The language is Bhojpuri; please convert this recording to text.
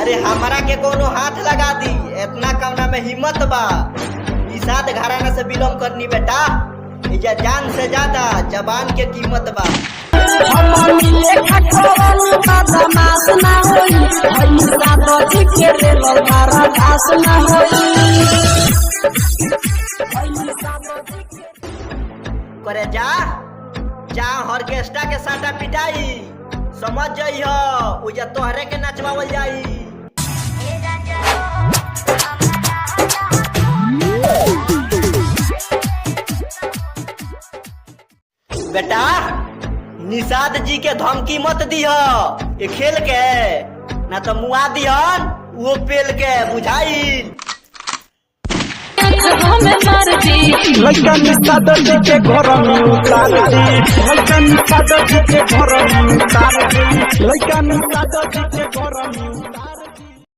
अरे हमारा के कोनो हाथ लगा दी, इतना कवना में हिम्मत बा। निषाद घराना से बिलोंग करनी बेटा, इजा जान से ज्यादा जबान के कीमत बा। करे जा जा ऑर्केस्ट्रा के साटा पिटाई, समझ जाइयो उजा तोहरे के नचवावल जाई। बेटा निषाद जी के धमकी मत दियो, ये खेल के ना तो मुआ दिहन वो पेल के बुझाई। लड़का निषाद जी के घर में उतार दी, लड़का निषाद जी के घर में उतार दी, लड़का निषाद जी के घर में।